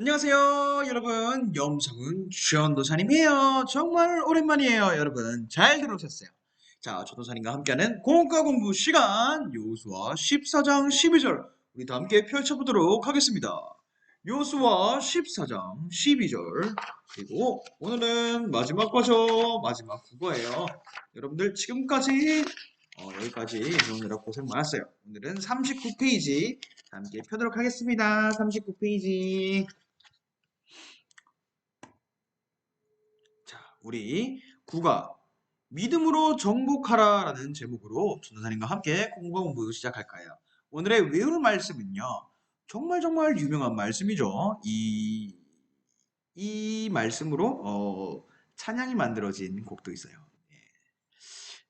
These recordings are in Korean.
안녕하세요 여러분, 염성은 전도사님이에요. 정말 오랜만이에요. 여러분 잘 들어오셨어요? 자, 전도사님과 함께하는 공과 공부 시간, 요수와 14장 12절 우리 다 함께 펼쳐보도록 하겠습니다. 요수와 14장 12절, 그리고 오늘은 마지막 과죠. 마지막 국어예요. 여러분들 지금까지 여기까지 배우느라 고생 많았어요. 오늘은 39페이지 함께 펴도록 하겠습니다. 39페이지. 우리 국어 믿음으로 정복하라라는 제목으로 전도사님과 함께 공과 공부 시작할까요? 오늘의 외울 말씀은요, 정말 유명한 말씀이죠. 이 말씀으로 찬양이 만들어진 곡도 있어요. 예.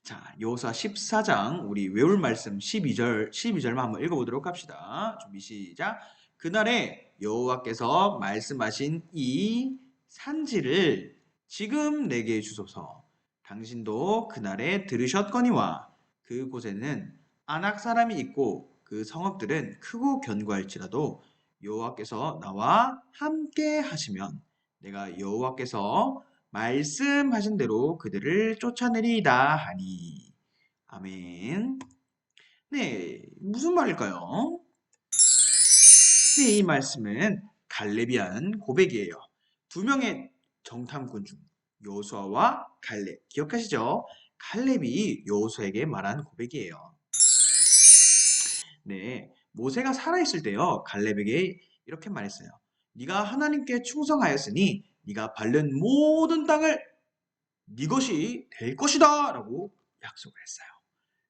자, 여호수아 14장 우리 외울 말씀 12절만 한번 읽어보도록 합시다. 준비 시작. 그날에 여호와께서 말씀하신 이 산지를 지금 내게 주소서. 당신도 그날에 들으셨거니와 그곳에는 아낙 사람이 있고 그 성읍들은 크고 견고할지라도 여호와께서 나와 함께 하시면 내가 여호와께서 말씀하신 대로 그들을 쫓아내리이다 하니. 아멘. 네, 무슨 말일까요? 네, 이 말씀은 갈렙이 한 고백이에요. 두 명의 정탐꾼 중 여호수아와 갈렙, 기억하시죠? 갈렙이 여호수아에게 말한 고백이에요. 네, 모세가 살아있을 때요, 갈렙에게 이렇게 말했어요. 네가 하나님께 충성하였으니 네가 밟는 모든 땅을 네 것이 될 것이다 라고 약속을 했어요.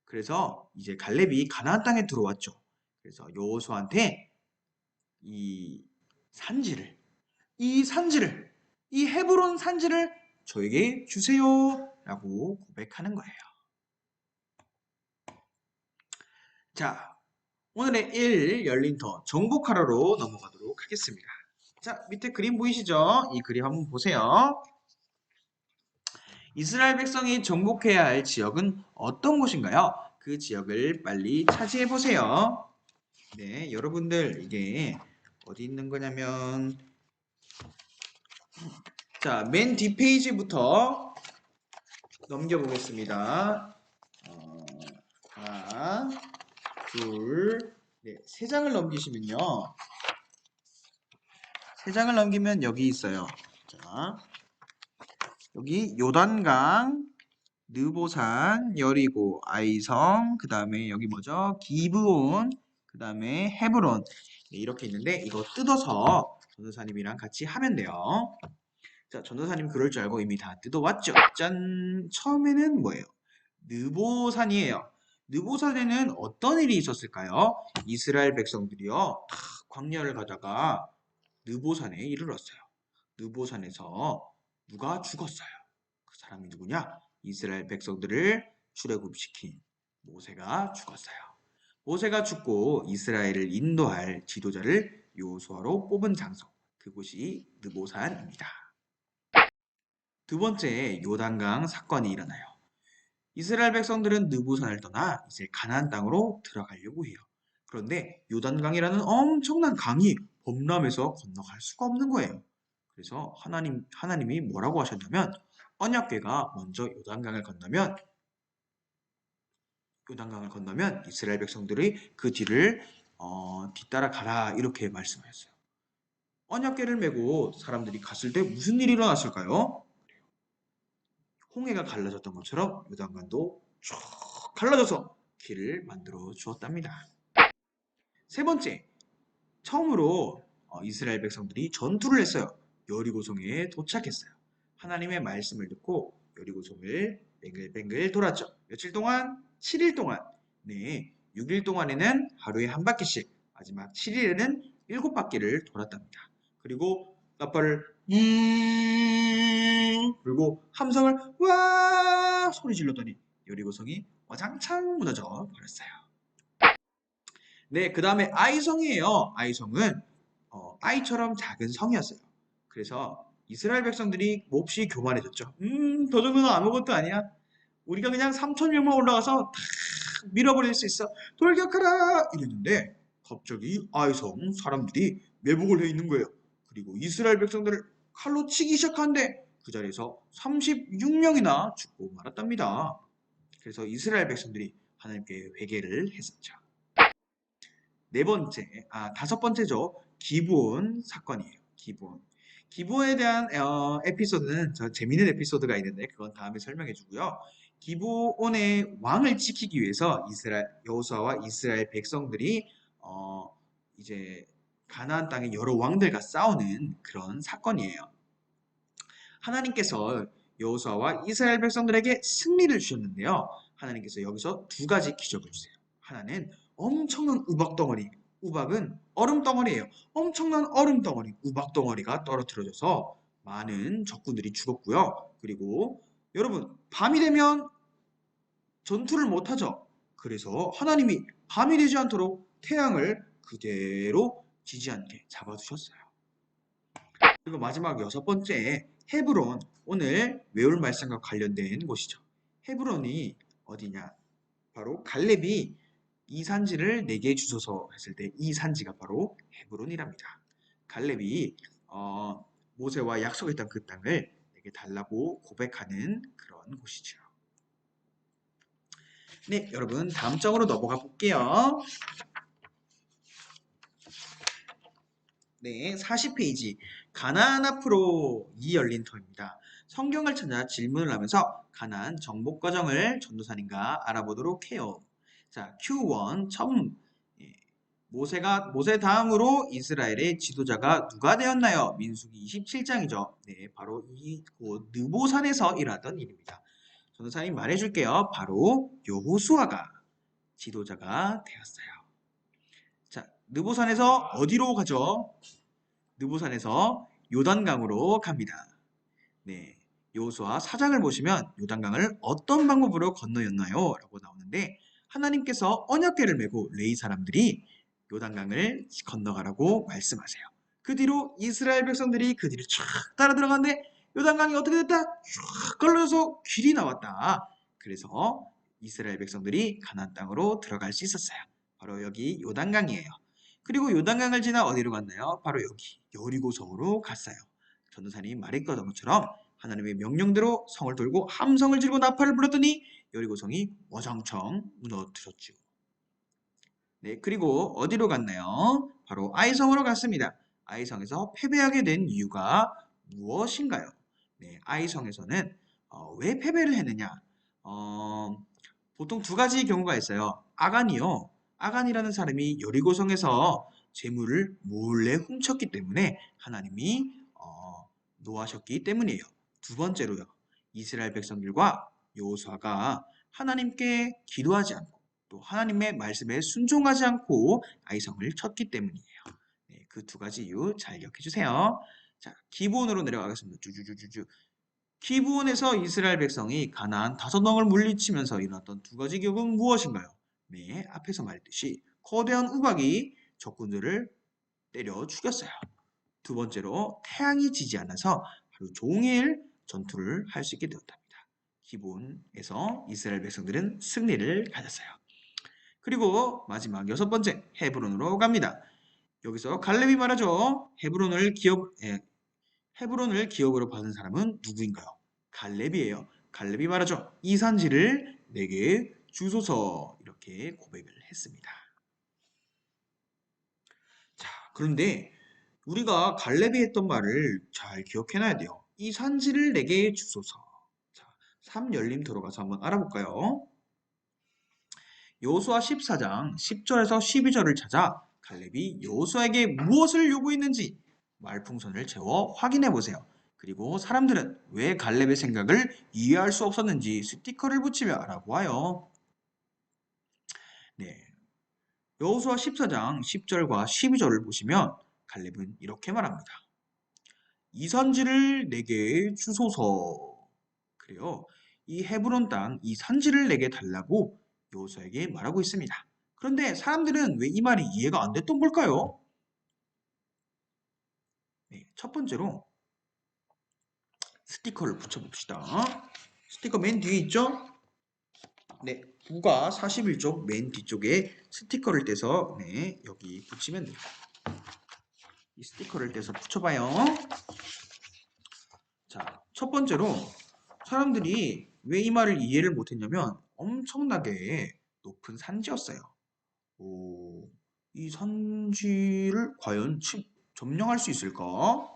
그래서 이제 갈렙이 가나안 땅에 들어왔죠. 그래서 여호수아한테 이 산지를, 이 헤브론 산지를 저에게 주세요 라고 고백하는 거예요. 자, 오늘의 1 열린 터 정복하러로 넘어가도록 하겠습니다. 자, 밑에 그림 보이시죠? 이 그림 한번 보세요. 이스라엘 백성이 정복해야 할 지역은 어떤 곳인가요? 그 지역을 빨리 차지해 보세요. 네, 여러분들 이게 어디 있는 거냐면, 자, 맨 뒷페이지부터 넘겨보겠습니다. 하나, 둘, 네, 세 장을 넘기시면요. 세 장을 넘기면 여기 있어요. 자, 여기 요단강, 느보산, 여리고, 아이성, 그 다음에 여기 뭐죠? 기브온, 그 다음에 헤브론. 네, 이렇게 있는데 이거 뜯어서 전도사님이랑 같이 하면 돼요. 자, 전도사님 그럴 줄 알고 이미 다 뜯어왔죠? 짠! 처음에는 뭐예요? 느보산이에요. 느보산에는 어떤 일이 있었을까요? 이스라엘 백성들이요, 광야를 가다가 느보산에 이르렀어요. 느보산에서 누가 죽었어요. 그 사람이 누구냐? 이스라엘 백성들을 출애굽시킨 모세가 죽었어요. 모세가 죽고 이스라엘을 인도할 지도자를 여호수아로 뽑은 장소, 그곳이 느보산입니다. 두 번째, 요단강 사건이 일어나요. 이스라엘 백성들은 느보산을 떠나 이제 가나안 땅으로 들어가려고 해요. 그런데 요단강이라는 엄청난 강이 범람해서 건너갈 수가 없는 거예요. 그래서 하나님이 뭐라고 하셨냐면, 언약궤가 먼저 요단강을 건너면 이스라엘 백성들이 그 뒤를 뒤따라 가라 이렇게 말씀하셨어요. 언약궤를 메고 사람들이 갔을 때 무슨 일이 일어났을까요? 홍해가 갈라졌던 것처럼 요단강도 쭉 갈라져서 길을 만들어 주었답니다. 세 번째, 처음으로 이스라엘 백성들이 전투를 했어요. 여리고성에 도착했어요. 하나님의 말씀을 듣고 여리고성을 뱅글뱅글 돌았죠. 며칠 동안? 7일 동안. 네, 6일 동안에는 하루에 한 바퀴씩, 마지막 7일에는 7바퀴를 돌았답니다. 그리고 나팔을 불고 함성을 와 소리 질렀더니 여리고성이 와장창 무너져 버렸어요. 네, 그 다음에 아이성이에요. 아이성은 아이처럼 작은 성이었어요. 그래서 이스라엘 백성들이 몹시 교만해졌죠. 저 정도는 아무것도 아니야. 우리가 그냥 3,000명만 올라가서 다 밀어버릴 수 있어. 돌격하라! 이랬는데 갑자기 아이성 사람들이 매복을 해 있는 거예요. 그리고 이스라엘 백성들을 칼로 치기 시작하는데 그 자리에서 36명이나 죽고 말았답니다. 그래서 이스라엘 백성들이 하나님께 회개를 했었죠. 다섯 번째죠. 기브온 사건이에요. 기브온. 기브온에 대한 에피소드는 재미있는 에피소드가 있는데 그건 다음에 설명해 주고요. 기브온의 왕을 지키기 위해서 여호수아와 이스라엘 백성들이 이제 가나안 땅의 여러 왕들과 싸우는 그런 사건이에요. 하나님께서 여호수아와 이스라엘 백성들에게 승리를 주셨는데요. 하나님께서 여기서 두 가지 기적을 주세요. 하나는 엄청난 우박 덩어리, 우박은 얼음 덩어리예요. 엄청난 얼음 덩어리, 우박 덩어리가 떨어뜨려져서 많은 적군들이 죽었고요. 그리고 여러분, 밤이 되면 전투를 못하죠. 그래서 하나님이 밤이 되지 않도록 태양을 그대로 지지 않게 잡아두셨어요. 그리고 마지막 여섯 번째, 헤브론. 오늘 외울 말씀과 관련된 곳이죠. 헤브론이 어디냐? 바로 갈렙이 이 산지를 내게 주소서 했을 때 이 산지가 바로 헤브론이랍니다. 갈렙이 모세와 약속했던 그 땅을 내게 달라고 고백하는 그런 곳이죠. 네, 여러분 다음 장으로 넘어가 볼게요. 네, 40페이지. 가나안 앞으로 이 열린 터입니다. 성경을 찾아 질문을 하면서 가나안 정복 과정을 전도사님과 알아보도록 해요. 자, Q1 처음 모세 다음으로 이스라엘의 지도자가 누가 되었나요? 민수기 27장이죠. 네, 바로 이곳 느보산에서 일어났던 일입니다. 전도사님 말해줄게요. 바로 여호수아가 지도자가 되었어요. 자, 느보산에서 어디로 가죠? 느보산에서 요단강으로 갑니다. 네, 여호수아 4장을 보시면 요단강을 어떤 방법으로 건너였나요? 라고 나오는데 하나님께서 언약궤를 메고 레위 사람들이 요단강을 건너가라고 말씀하세요. 그 뒤로 이스라엘 백성들이 그 뒤를 쫙 따라 들어가는데 요단강이 어떻게 됐다? 쫙 걸러져서 길이 나왔다. 그래서 이스라엘 백성들이 가나안 땅으로 들어갈 수 있었어요. 바로 여기 요단강이에요. 그리고 요단강을 지나 어디로 갔나요? 바로 여기 여리고성으로 갔어요. 전도사님이 말했던 것처럼 하나님의 명령대로 성을 돌고 함성을 지르고 나팔을 불었더니 여리고성이 와장창 무너뜨렸죠. 네, 그리고 어디로 갔나요? 바로 아이성으로 갔습니다. 아이성에서 패배하게 된 이유가 무엇인가요? 네, 아이성에서는 왜 패배를 했느냐? 보통 두 가지 경우가 있어요. 아간이요. 아간이라는 사람이 여리고성에서 재물을 몰래 훔쳤기 때문에 하나님이 노하셨기 때문이에요. 두 번째로요. 이스라엘 백성들과 여호수아가 하나님께 기도하지 않고 또 하나님의 말씀에 순종하지 않고 아이성을 쳤기 때문이에요. 네, 그 두 가지 이유 잘 기억해 주세요. 자, 기브온으로 내려가겠습니다. 쭈쭈쭈쭈쭈. 기브온에서 이스라엘 백성이 가나안 다섯 왕을 물리치면서 일어났던 두 가지 기억은 무엇인가요? 네, 앞에서 말했듯이 거대한 우박이 적군들을 때려 죽였어요. 두 번째로 태양이 지지 않아서 하루 종일 전투를 할 수 있게 되었답니다. 기브온에서 이스라엘 백성들은 승리를 가졌어요. 그리고 마지막 여섯 번째 헤브론으로 갑니다. 여기서 갈렙이 말하죠. 헤브론을 기업으로 받은 사람은 누구인가요? 갈렙이에요. 갈렙이 말하죠. 이 산지를 내게 주소서 이렇게 고백을 했습니다. 자, 그런데 우리가 갈렙이 했던 말을 잘 기억해놔야 돼요. 이 산지를 내게 주소서. 자, 3열림 들어가서 한번 알아볼까요? 여호수아 14장 10절에서 12절을 찾아 갈렙이 여호수아에게 무엇을 요구했는지 말풍선을 채워 확인해 보세요. 그리고 사람들은 왜 갈렙의 생각을 이해할 수 없었는지 스티커를 붙이며 알아보아요. 네, 여호수아 14장 10절과 12절을 보시면 갈렙은 이렇게 말합니다. 이 산지를 내게 주소서. 그래요. 이 헤브론 땅, 이 산지를 내게 달라고 여호수아에게 말하고 있습니다. 그런데 사람들은 왜 이 말이 이해가 안 됐던 걸까요? 네, 첫 번째로 스티커를 붙여봅시다. 스티커 맨 뒤에 있죠? 네, 부가 41쪽 맨 뒤쪽에 스티커를 떼서 네, 여기 붙이면 돼요. 이 스티커를 떼서 붙여봐요. 자, 첫 번째로 사람들이 왜 이 말을 이해를 못했냐면 엄청나게 높은 산지였어요. 오, 이 산지를 과연 점령할 수 있을까?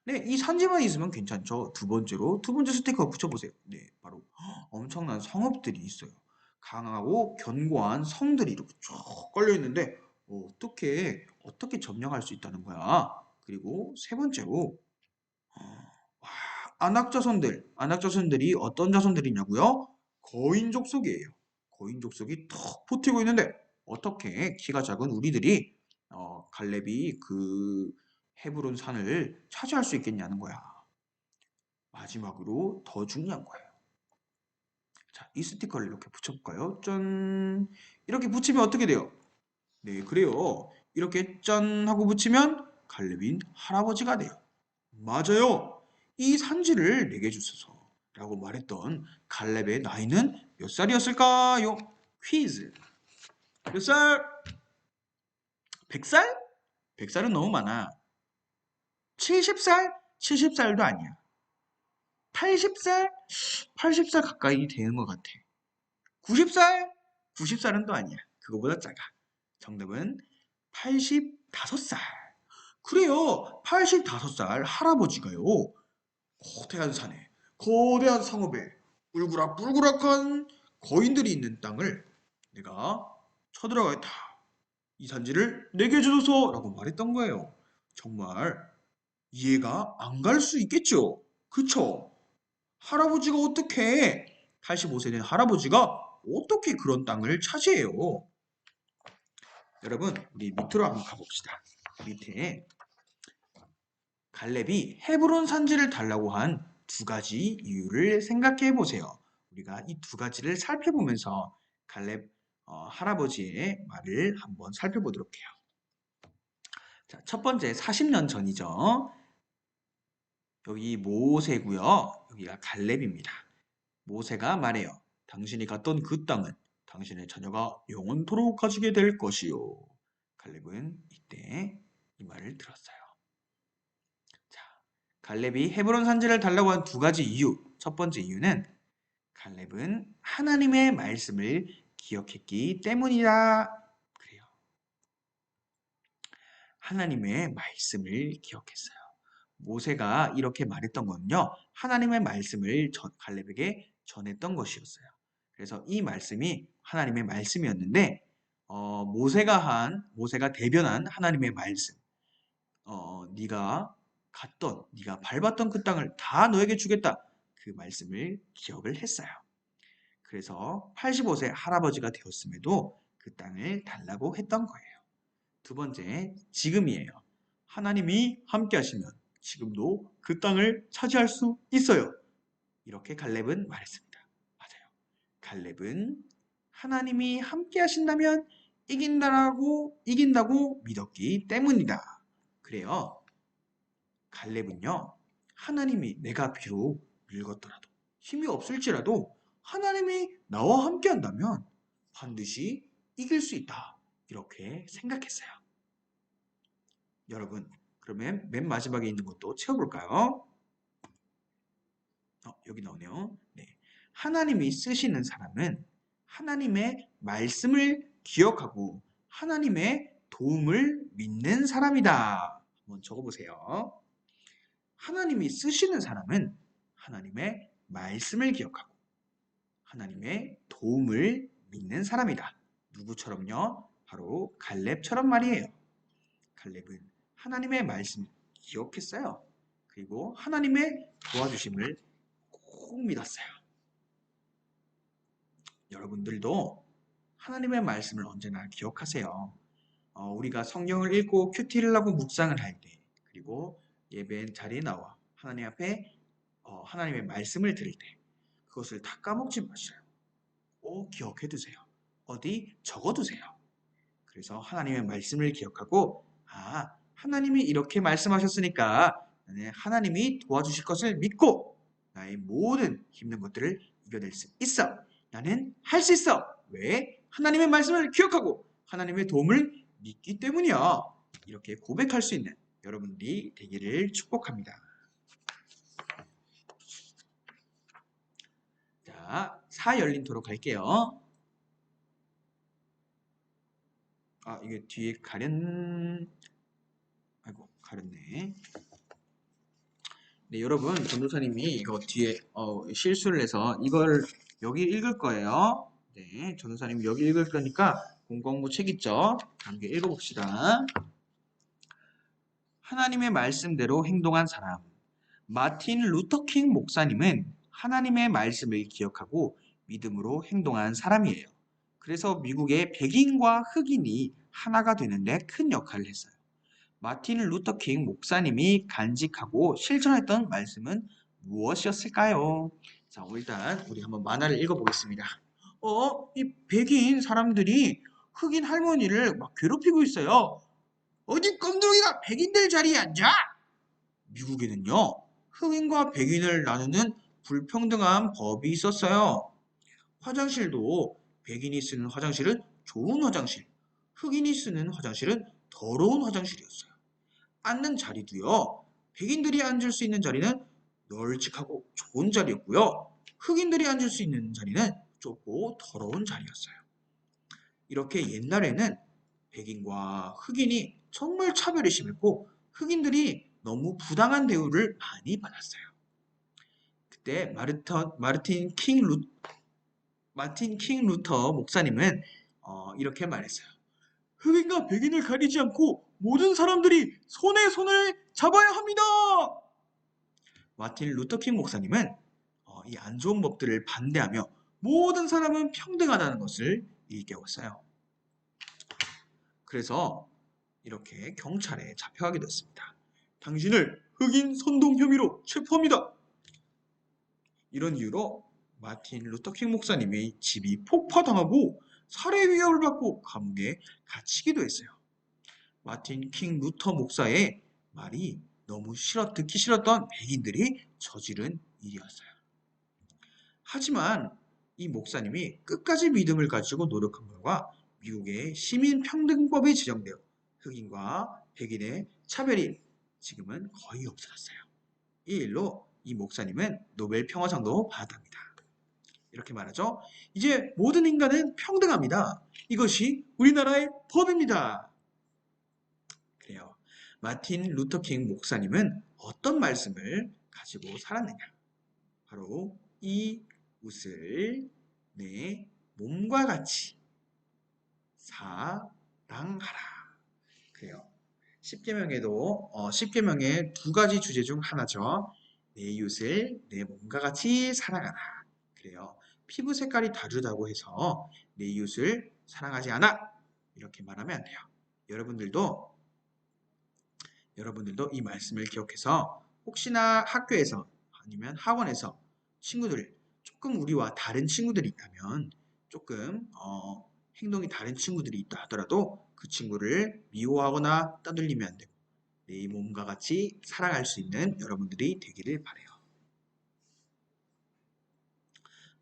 네, 이 산지만 있으면 괜찮죠. 두 번째 스티커 붙여보세요. 네, 바로 엄청난 성읍들이 있어요. 강하고 견고한 성들이 이렇게 쭉 걸려 있는데 어떻게 점령할 수 있다는 거야. 그리고 세 번째로 와, 안악자손들이 어떤 자손들이냐고요? 거인족 속이에요. 거인족 속이 턱 버티고 있는데 어떻게 키가 작은 우리들이 갈렙이 그 헤브론 산을 차지할 수 있겠냐는 거야. 마지막으로 더 중요한 거예요. 자, 이 스티커를 이렇게 붙여볼까요? 짠! 이렇게 붙이면 어떻게 돼요? 네, 그래요. 이렇게 짠 하고 붙이면 갈렙인 할아버지가 돼요. 맞아요. 이 산지를 내게 주소서 라고 말했던 갈렙의 나이는 몇 살이었을까요? 퀴즈. 몇 살? 100살? 100살은 너무 많아. 70살? 70살도 아니야. 80살? 80살 가까이 되는 것 같아. 90살? 90살은 또 아니야. 그거보다 작아. 정답은 85살. 그래요. 85살 할아버지가요. 거대한 산에, 거대한 성읍에 울그락불그락한 거인들이 있는 땅을 내가 쳐들어가겠다. 이 산지를 내게 주소서 라고 말했던 거예요. 정말 이해가 안 갈 수 있겠죠? 그쵸? 할아버지가 어떻게 85세 된 할아버지가 어떻게 그런 땅을 차지해요? 여러분 우리 밑으로 한번 가봅시다. 밑에 갈렙이 헤브론 산지를 달라고 한 두 가지 이유를 생각해 보세요. 우리가 이 두 가지를 살펴보면서 갈렙 할아버지의 말을 한번 살펴보도록 해요. 자, 첫 번째 40년 전이죠. 여기 모세고요. 여기가 갈렙입니다. 모세가 말해요. 당신이 갔던 그 땅은 당신의 자녀가 영원토록 가지게 될 것이요. 갈렙은 이때 이 말을 들었어요. 갈렙이 헤브론 산지를 달라고 한 두 가지 이유. 첫 번째 이유는 갈렙은 하나님의 말씀을 기억했기 때문이다. 그래요. 하나님의 말씀을 기억했어요. 모세가 이렇게 말했던 건요. 하나님의 말씀을 갈렙에게 전했던 것이었어요. 그래서 이 말씀이 하나님의 말씀이었는데 모세가 대변한 하나님의 말씀. 네가 밟았던 그 땅을 다 너에게 주겠다. 그 말씀을 기억을 했어요. 그래서 85세 할아버지가 되었음에도 그 땅을 달라고 했던 거예요. 두 번째, 지금이에요. 하나님이 함께 하시면 지금도 그 땅을 차지할 수 있어요. 이렇게 갈렙은 말했습니다. 맞아요. 갈렙은 하나님이 함께 하신다면 이긴다고 믿었기 때문이다. 그래요. 갈렙은요, 하나님이 내가 비록 늙었더라도 힘이 없을지라도 하나님이 나와 함께 한다면 반드시 이길 수 있다. 이렇게 생각했어요. 여러분, 그러면 맨 마지막에 있는 것도 채워볼까요? 여기 나오네요. 네. 하나님이 쓰시는 사람은 하나님의 말씀을 기억하고 하나님의 도움을 믿는 사람이다. 한번 적어보세요. 하나님이 쓰시는 사람은 하나님의 말씀을 기억하고 하나님의 도움을 믿는 사람이다. 누구처럼요? 바로 갈렙처럼 말이에요. 갈렙은 하나님의 말씀 기억했어요. 그리고 하나님의 도와주심을 꼭 믿었어요. 여러분들도 하나님의 말씀을 언제나 기억하세요. 우리가 성경을 읽고 큐티를 하고 묵상을 할 때, 그리고 예배 자리에 나와 하나님 앞에 하나님의 말씀을 들을 때 그것을 다 까먹지 마셔요. 기억해 두세요. 어디 적어 두세요. 그래서 하나님의 말씀을 기억하고 하나님이 이렇게 말씀하셨으니까 나는 하나님이 도와주실 것을 믿고 나의 모든 힘든 것들을 이겨낼 수 있어. 나는 할 수 있어. 왜? 하나님의 말씀을 기억하고 하나님의 도움을 믿기 때문이야. 이렇게 고백할 수 있는 여러분들이 되기를 축복합니다. 자, 사 열린 토로 갈게요. 아, 이게 뒤에 아이고, 가렸네. 네, 여러분, 전도사님이 이거 뒤에 실수를 해서 이걸 여기 읽을 거예요. 네, 전도사님이 여기 읽을 거니까 공공부 책 있죠? 함께 읽어봅시다. 하나님의 말씀대로 행동한 사람. 마틴 루터킹 목사님은 하나님의 말씀을 기억하고 믿음으로 행동한 사람이에요. 그래서 미국의 백인과 흑인이 하나가 되는데 큰 역할을 했어요. 마틴 루터킹 목사님이 간직하고 실천했던 말씀은 무엇이었을까요? 자, 일단 우리 한번 만화를 읽어보겠습니다. 이 백인 사람들이 흑인 할머니를 막 괴롭히고 있어요. 어디 껌둥이가 백인들 자리에 앉아? 미국에는요, 흑인과 백인을 나누는 불평등한 법이 있었어요. 화장실도 백인이 쓰는 화장실은 좋은 화장실, 흑인이 쓰는 화장실은 더러운 화장실이었어요. 앉는 자리도요, 백인들이 앉을 수 있는 자리는 널찍하고 좋은 자리였고요. 흑인들이 앉을 수 있는 자리는 좁고 더러운 자리였어요. 이렇게 옛날에는 백인과 흑인이 정말 차별이 심했고 흑인들이 너무 부당한 대우를 많이 받았어요. 그때 마틴 킹 루터 목사님은 이렇게 말했어요. 흑인과 백인을 가리지 않고 모든 사람들이 손에 손을 잡아야 합니다. 마틴 루터킹 목사님은 이 안 좋은 법들을 반대하며 모든 사람은 평등하다는 것을 일깨웠어요. 그래서 이렇게 경찰에 잡혀가게 됐습니다. 당신을 흑인 선동 혐의로 체포합니다. 이런 이유로 마틴 루터킹 목사님의 집이 폭파당하고 살해 위협을 받고 감옥에 갇히기도 했어요. 마틴 킹 루터 목사의 말이 너무 듣기 싫었던 백인들이 저지른 일이었어요. 하지만 이 목사님이 끝까지 믿음을 가지고 노력한 결과 미국의 시민평등법이 제정되어 흑인과 백인의 차별이 지금은 거의 없어졌어요. 이 일로 이 목사님은 노벨 평화상도 받았답니다. 이렇게 말하죠. 이제 모든 인간은 평등합니다. 이것이 우리나라의 법입니다. 그래요. 마틴 루터킹 목사님은 어떤 말씀을 가지고 살았느냐? 바로 이웃을 내 몸과 같이 사랑하라. 그래요. 10계명의 두 가지 주제 중 하나죠. 내 이웃을 내 몸과 같이 사랑하라. 그래요. 피부 색깔이 다르다고 해서 내 이웃을 사랑하지 않아. 이렇게 말하면 안 돼요. 여러분들도 이 말씀을 기억해서 혹시나 학교에서 아니면 학원에서 친구들, 조금 우리와 다른 친구들이 있다면 조금 행동이 다른 친구들이 있다 하더라도 그 친구를 미워하거나 따돌리면 안 되고 내 몸과 같이 살아갈 수 있는 여러분들이 되기를 바라요.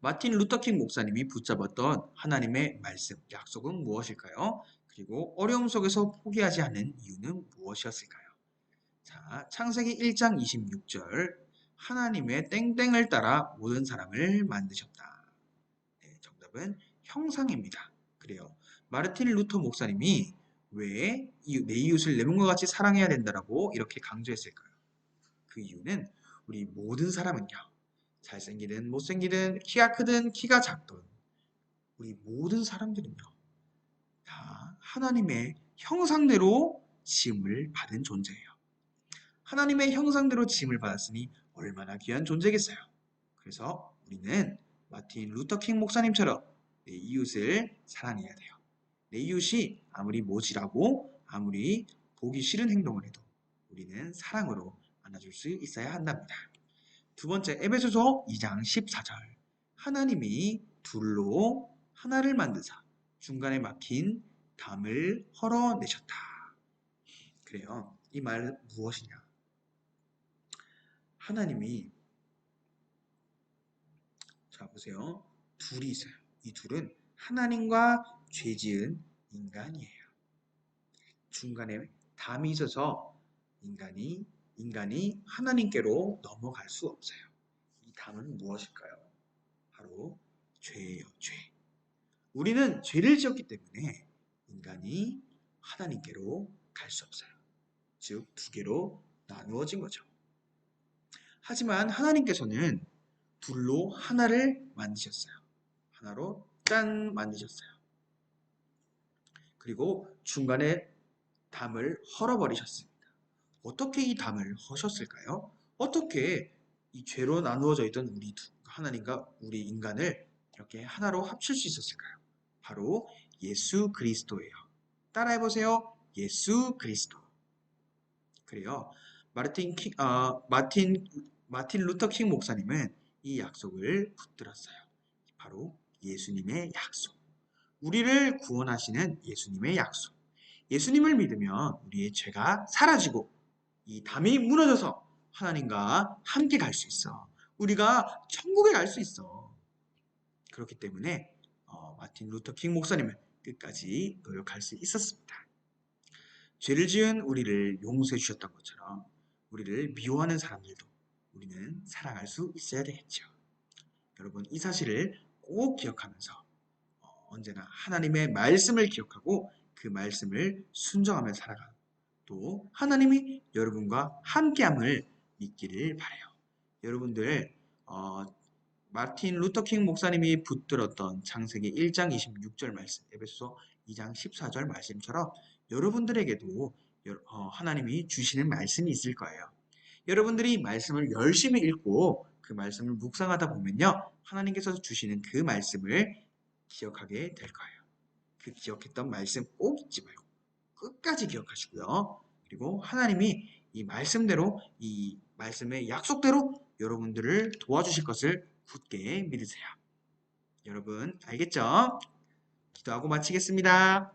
마틴 루터킹 목사님이 붙잡았던 하나님의 말씀, 약속은 무엇일까요? 그리고 어려움 속에서 포기하지 않은 이유는 무엇이었을까요? 자, 창세기 1장 26절 하나님의 땡땡을 따라 모든 사람을 만드셨다. 네, 정답은 형상입니다. 그래요. 마르틴 루터 목사님이 왜 내 이웃을 내 몸과 같이 사랑해야 된다라고 이렇게 강조했을까요? 그 이유는 우리 모든 사람은요. 잘생기든 못생기든 키가 크든 키가 작든 우리 모든 사람들은요. 다 하나님의 형상대로 지음을 받은 존재예요. 하나님의 형상대로 지음을 받았으니 얼마나 귀한 존재겠어요. 그래서 우리는 마틴 루터킹 목사님처럼 내 이웃을 사랑해야 돼요. 내 이웃이 아무리 모질하고 아무리 보기 싫은 행동을 해도 우리는 사랑으로 안아줄 수 있어야 한답니다. 두 번째, 에베소서 2장 14절. 하나님이 둘로 하나를 만드사 중간에 막힌 담을 헐어내셨다. 그래요. 이 말 무엇이냐? 하나님이 자 보세요. 둘이 있어요. 이 둘은 하나님과 죄 지은 인간이에요. 중간에 담이 있어서 인간이 하나님께로 넘어갈 수 없어요. 이 담은 무엇일까요? 바로 죄예요, 죄. 우리는 죄를 지었기 때문에 인간이 하나님께로 갈 수 없어요. 즉, 두 개로 나누어진 거죠. 하지만 하나님께서는 둘로 하나를 만드셨어요. 하나로 짠 만드셨어요. 그리고 중간에 담을 헐어버리셨습니다. 어떻게 이 담을 허셨을까요? 어떻게 이 죄로 나누어져 있던 우리 하나님과 우리 인간을 이렇게 하나로 합칠 수 있었을까요? 바로 예수 그리스도예요. 따라해보세요. 예수 그리스도. 그래요. 마틴 루터 킹 목사님은 이 약속을 붙들었어요. 바로 예수님의 약속. 우리를 구원하시는 예수님의 약속. 예수님을 믿으면 우리의 죄가 사라지고 이 담이 무너져서 하나님과 함께 갈 수 있어. 우리가 천국에 갈 수 있어. 그렇기 때문에 마틴 루터 킹 목사님은 끝까지 노력할 수 있었습니다. 죄를 지은 우리를 용서해 주셨던 것처럼 우리를 미워하는 사람들도 우리는 사랑할 수 있어야 되겠죠. 여러분, 이 사실을 꼭 기억하면서 언제나 하나님의 말씀을 기억하고 그 말씀을 순종하며 살아가 또 하나님이 여러분과 함께함을 믿기를 바라요. 여러분들 마틴 루터 킹 목사님이 붙들었던 창세기 1장 26절 말씀, 에베소서 2장 14절 말씀처럼 여러분들에게도 하나님이 주시는 말씀이 있을 거예요. 여러분들이 말씀을 열심히 읽고 그 말씀을 묵상하다 보면요, 하나님께서 주시는 그 말씀을 기억하게 될 거예요. 그 기억했던 말씀 꼭 잊지 말고 끝까지 기억하시고요. 그리고 하나님이 이 말씀대로, 이 말씀의 약속대로 여러분들을 도와주실 것을 굳게 믿으세요. 여러분, 알겠죠? 기도하고 마치겠습니다.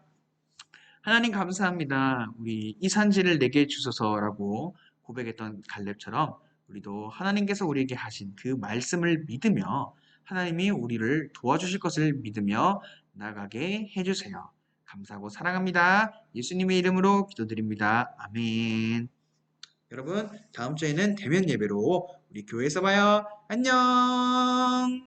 하나님 감사합니다. 우리 이 산지를 내게 주소서라고 고백했던 갈렙처럼 우리도 하나님께서 우리에게 하신 그 말씀을 믿으며 하나님이 우리를 도와주실 것을 믿으며 나가게 해주세요. 감사하고 사랑합니다. 예수님의 이름으로 기도드립니다. 아멘. 여러분, 다음 주에는 대면 예배로 우리 교회에서 봐요. 안녕.